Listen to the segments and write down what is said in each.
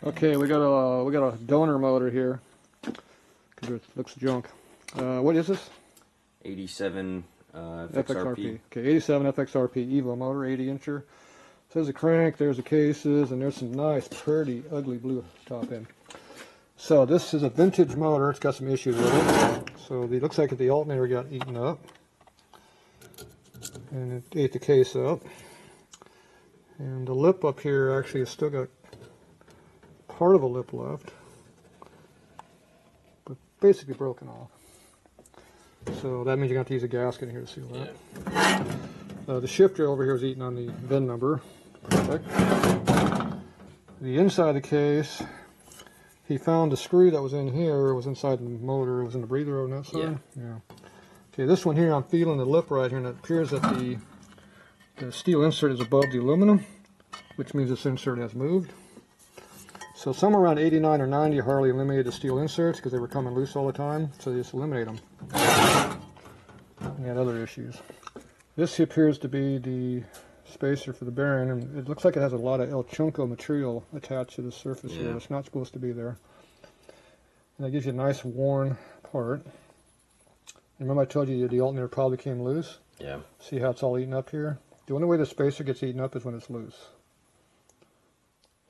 Okay, we got a donor motor here because it looks junk. What is this? 87 fxrp. fxrp. Okay, 87 fxrp Evo motor, 80-incher. So there's a crank, there's the cases, and there's some nice, pretty, ugly blue top end. So this is a vintage motor. It's got some issues with it. So it looks like the alternator got eaten up, and it ate the case up. And the lip up here actually has still got part of a lip left, but basically broken off. So that means you're going to have to use a gasket in here to seal that. Yeah. The shifter over here is eating on the VIN number. Perfect. The inside of the case, he found the screw that was in here. It was inside the motor. It was in the breather on that side. Yeah. Okay, this one here, I'm feeling the lip right here, and it appears that the steel insert is above the aluminum, which means this insert has moved. So somewhere around 89 or 90, Harley eliminated the steel inserts because they were coming loose all the time, so they just eliminate them. And had other issues. This appears to be the spacer for the bearing, and it looks like it has a lot of El Chunko material attached to the surface here. It's not supposed to be there. And that gives you a nice worn part. And remember I told you the alternator probably came loose? Yeah. See how it's all eaten up here? The only way the spacer gets eaten up is when it's loose.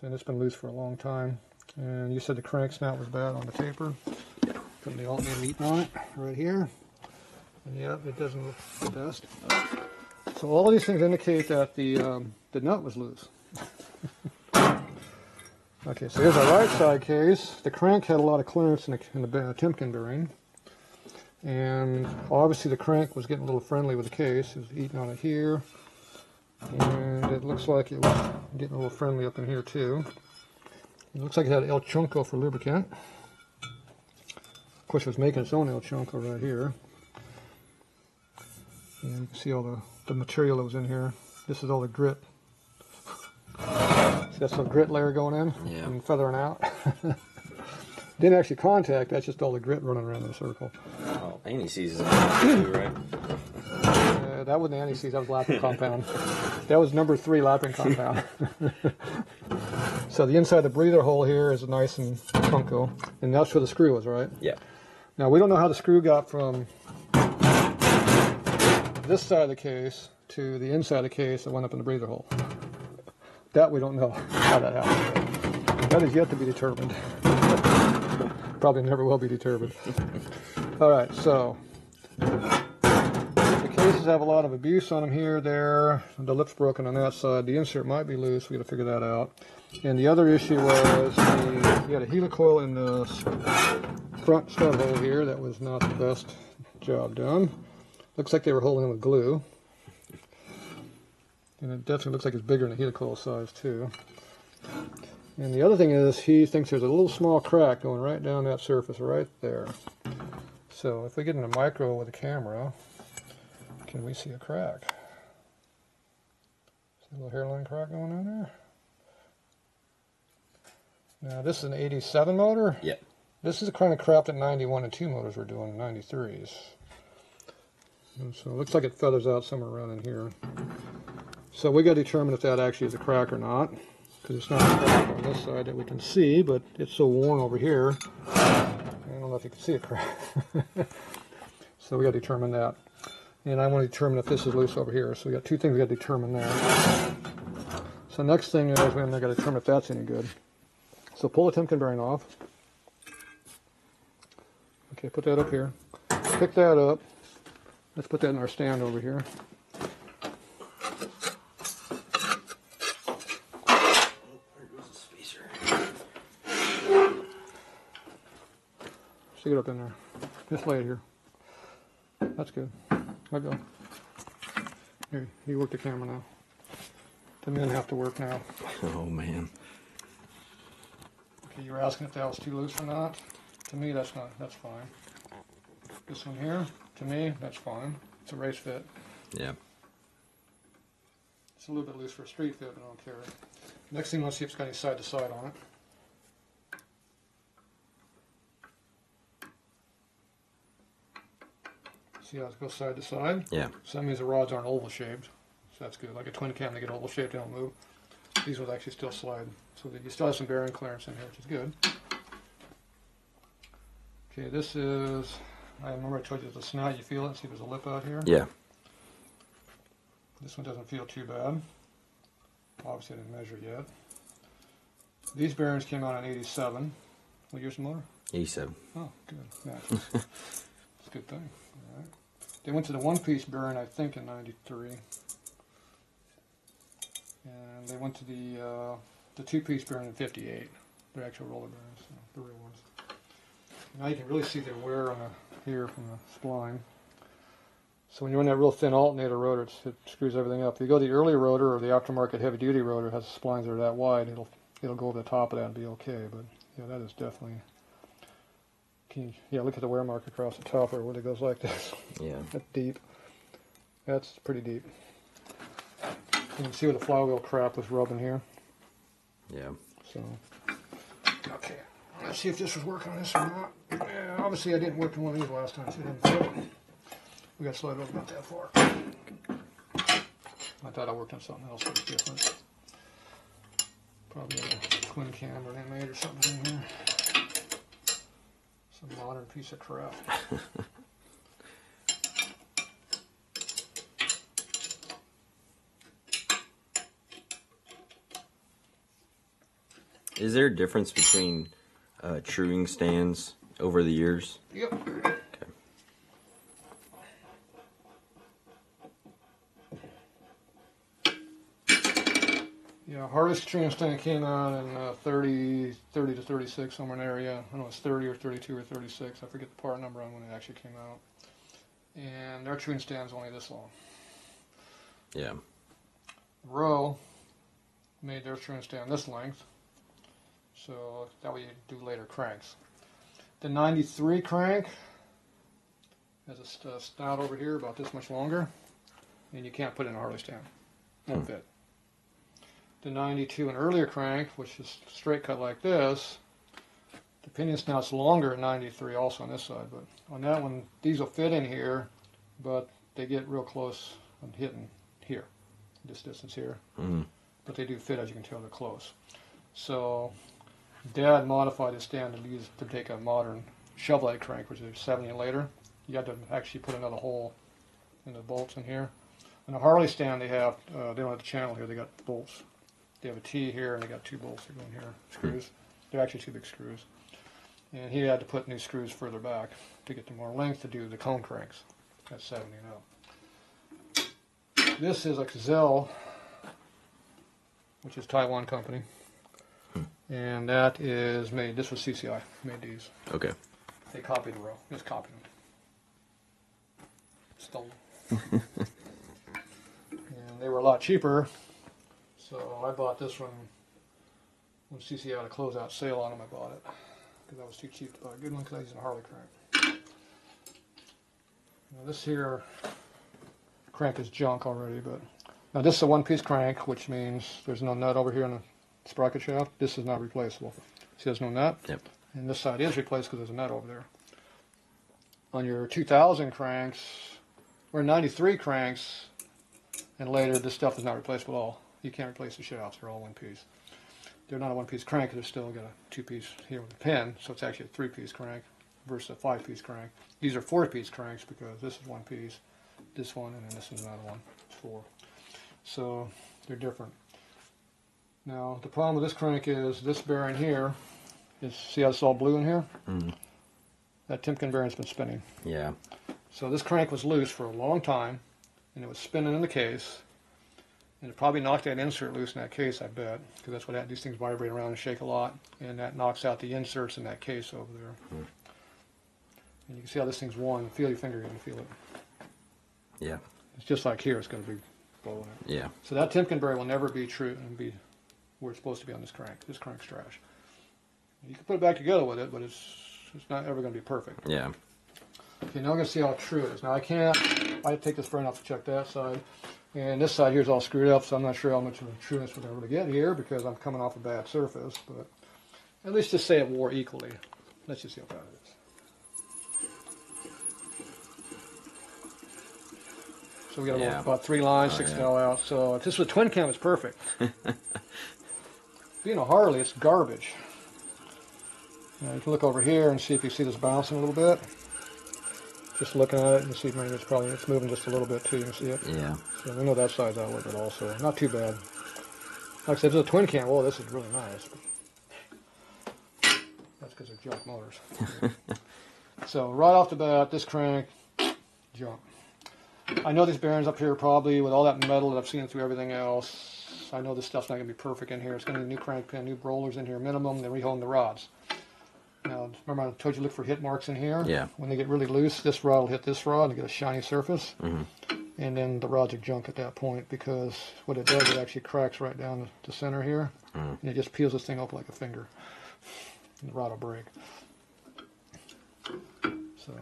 And it's been loose for a long time. And you said the crank snout was bad on the taper. Putting the alternator eaten on it right here. And yeah, it doesn't look the best. So all of these things indicate that the nut was loose. Okay, so here's our right side case. The crank had a lot of clearance in the Timken bearing. And obviously the crank was getting a little friendly with the case. It was eating on it here. And it looks like it was getting a little friendly up in here too. It looks like it had El Chunko for lubricant. Of course, it was making its own El Chunko right here. And you can see all the material that was in here. This is all the grit. See that sort of grit layer going in and feathering out. Didn't actually contact, that's just all the grit running around in a circle. Oh, anti-seize is too, right? That wasn't anti-seize, that was lapping compound. That was number 3 lapping compound. So the inside of the breather hole here is nice and chunko, and that's where the screw is, right? Yeah. Now we don't know how the screw got from this side of the case to the inside of the case that went up in the breather hole. That we don't know how that happened. That is yet to be determined. Probably never will be determined. All right, so the cases have a lot of abuse on them here, there. The lip's broken on that side. The insert might be loose. We got to figure that out. And the other issue was you had a helicoil in the front stud hole here. That was not the best job done. Looks like they were holding it with glue. And it definitely looks like it's bigger than the helicoil size too. And the other thing is he thinks there's a little small crack going right down that surface right there. So if we get in a micro with a camera, can we see a crack? See a little hairline crack going on there? Now this is an 87 motor? Yeah. This is the kind of crap that 91 and 2 motors were doing in 93s. And so it looks like it feathers out somewhere around in here. So we got to determine if that actually is a crack or not, because it's not a crack on this side that we can see, but it's so worn over here. I don't know if you can see a crack. So we got to determine that. And I want to determine if this is loose over here. So we got 2 things we got to determine there. So next thing is we're going to determine if that's any good. So pull the Timken bearing off. Okay, put that up here. Pick that up. Let's put that in our stand over here. Stick it up in there. Just lay it here. That's good. Let go. Here, you work the camera now. The men have to work now. Oh man. Okay, you were asking if that was too loose or not. To me, that's fine. This one here, to me, that's fine. It's a race fit. Yeah. It's a little bit loose for a street fit, but I don't care. Next thing, let's see if it's got any side to side on it. See how it goes side to side? Yeah. So that means the rods aren't oval shaped. So that's good. Like a twin cam, they get oval shaped, they don't move. these will actually still slide. So that you still have some bearing clearance in here, which is good. Okay, this is, I remember I told you it's a snout, you feel it, see there's a lip out here? Yeah. This one doesn't feel too bad. Obviously I didn't measure yet. These bearings came out in 87. What year's the motor? 87. Oh, good. Matches. It's a good thing. All right. They went to the one-piece bearing, I think, in 93. And they went to the two-piece bearing in 58. They're actual roller bearings, so the real ones. Now you can really see the wear on here from the spline. So when you run that real thin alternator rotor, it screws everything up. If you go the early rotor or the aftermarket heavy-duty rotor, it has splines that are that wide. It'll go over the top of that and be okay. But yeah, that is definitely. Yeah, look at the wear mark across the top where it goes like this. Yeah. That's deep. That's pretty deep. You can see where the flywheel crap was rubbing here. Yeah. So, okay. Let's see if this was working on this or not. Yeah, obviously I didn't work on one of these last time, so it didn't feel it. We got to slide over about that far. I thought I worked on something else that was different. Probably a twin cam or M8 or something in here. Some modern piece of crap. Is there a difference between truing stands over the years? Yep. Okay. Yeah, hardest truing stand came out in 30 to 36, somewhere in the area. I don't know, it's 30 or 32 or 36. I forget the part number on when it actually came out. And their truing stand's only this long. Yeah. Rowe made their truing stand this length. So that way you do later cranks. The 93 crank has a snout over here about this much longer. And you can't put it in a Harley stand. Won't fit. The 92 and earlier crank, which is straight cut like this, the pinion snout's longer at 93 also on this side, but on that one, these will fit in here, but they get real close and hitting here, this distance here. Mm-hmm. But they do fit, as you can tell, they're close. So Dad modified his stand to take a modern Chevrolet crank, which is 70 and later. You had to actually put another hole in the bolts in here. On the Harley stand, they don't have the channel here, they got bolts. They have a T here, and they got two bolts that go in here, screws. They're actually two big screws. And he had to put new screws further back to get the more length to do the cone cranks at 70 and up. This is a Gazelle, which is Taiwan company. And that is made, this was CCI, made these. Okay. They copied the row, just copied them. Stolen. And they were a lot cheaper. So I bought this one when CCI had a closeout sale on them. I bought it because I was too cheap to buy a good one because I was using a Harley crank. Now this here crank is junk already, but now this is a one-piece crank, which means there's no nut over here in the sprocket shaft. This is not replaceable. See, there's no nut. Yep. And this side is replaced because there's a nut over there. On your 2000 cranks or 93 cranks and later, this stuff is not replaceable at all. You can't replace the shafts, they're all one piece. They're not a one-piece crank, they're still got a two-piece here with a pin, so it's actually a three-piece crank versus a five-piece crank. These are four-piece cranks because this is one piece, this one, and then this is another one. It's four. So they're different. Now, the problem with this crank is this bearing here is, see how it's all blue in here? Mm-hmm. That Timken bearing's been spinning. Yeah. So this crank was loose for a long time, and it was spinning in the case. And it probably knocked that insert loose in that case, I bet, because that's what these things vibrate around and shake a lot, and that knocks out the inserts in that case over there. Mm. And you can see how this thing's worn. Feel your finger, you can feel it. Yeah. It's just like here, it's going to be blowing it. Yeah. So that Timken bearing will never be true and be where it's supposed to be on this crank. This crank's trash. You can put it back together with it, but it's not ever going to be perfect. Yeah. Okay, now I'm going to see how true it is. Now I take this bearing off to check that side. And this side here is all screwed up, so I'm not sure how much of a trueness we're going to get here because I'm coming off a bad surface. But at least just say it wore equally. Let's just see how bad it is. So we got Yeah. about 3 lines, 6 yeah. thou out. So if this was a twin cam, it's perfect. Being a Harley, it's garbage. Now you can look over here and see if you see this bouncing a little bit. Just looking at it, and see maybe it's moving just a little bit too. You can see it. Yeah. So we know that side's out a little bit also. Not too bad. Like I said, this is a twin cam. Whoa, this is really nice. That's because they're junk motors. So right off the bat, this crank, junk. I know these bearings up here probably, with all that metal that I've seen through everything else, I know this stuff's not going to be perfect in here. It's going to need a new crank pin, new rollers in here minimum, then reholding the rods. Now, remember I told you look for hit marks in here? Yeah. When they get really loose, this rod will hit this rod and get a shiny surface. Mm-hmm. And then the rods are junk at that point, because what it does, it actually cracks right down the center here. And it just peels this thing open like a finger. And the rod will break. So,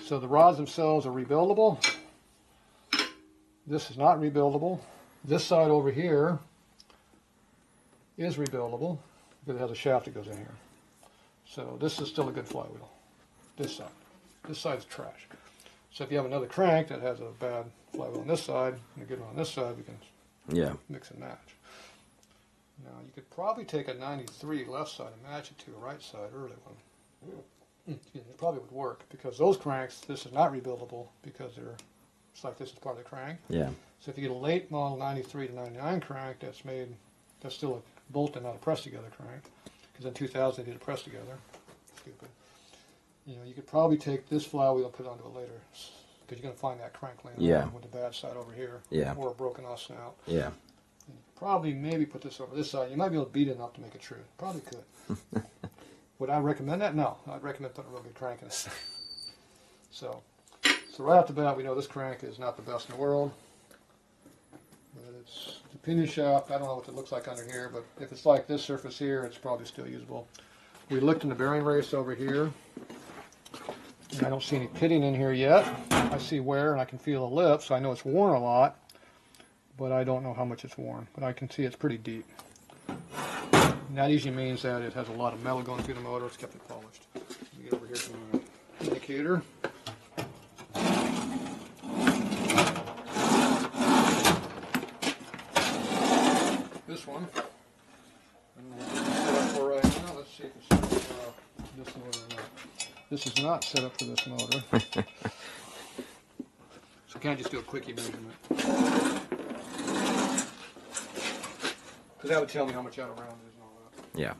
so the rods themselves are rebuildable. This is not rebuildable. This side over here is rebuildable because it has a shaft that goes in here. So this is still a good flywheel. This side. This side's trash. So if you have another crank that has a bad flywheel on this side and a good one on this side, we can mix and match. Now you could probably take a 93 left side and match it to a right side early one. It probably would work, because those cranks, this is not rebuildable because it's like this is part of the crank. Yeah. So if you get a late model 93 to 99 crank that's still a bolted, not a press together crank, because in 2000 they did a press together. Stupid. You know, you could probably take this flywheel and put it onto it later, because you're going to find that crank laying around with the bad side over here, or a broken off snout. Yeah. Probably maybe put this over this side. You might be able to beat it enough to make it true. Probably could. Would I recommend that? No. I'd recommend putting a real good crank in this thing. So right off the bat, we know this crank is not the best in the world. But it's the pinion shaft. I don't know what it looks like under here, but if it's like this surface here, it's probably still usable. We looked in the bearing race over here, and I don't see any pitting in here yet. I see wear, and I can feel the lip, so I know it's worn a lot, but I don't know how much it's worn. But I can see it's pretty deep. And that usually means that it has a lot of metal going through the motor. It's kept it polished. Let me get over here to my indicator. This one. For right now. Let's see if it's set up for this motor or not. This is not set up for this motor. So can't just do a quickie measurement. Because that would tell me how much out of round it is and all that. Yeah.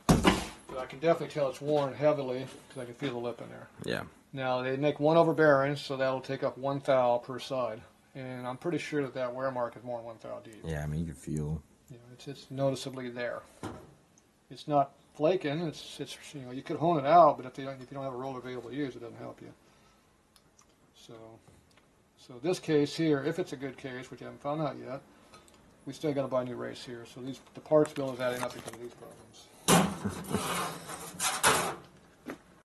But I can definitely tell it's worn heavily because I can feel the lip in there. Yeah. Now they make 1 over bearings, so that'll take up 1 thou per side. And I'm pretty sure that wear mark is more than 1 thou deep. Yeah, I mean, you can feel. You know, it's noticeably there. It's not flaking. It's you know, you could hone it out, but if you don't have a roller available to use, it doesn't help you. So this case here, if it's a good case, which I haven't found out yet, we still got to buy a new race here. So the parts bill is adding up because of these problems.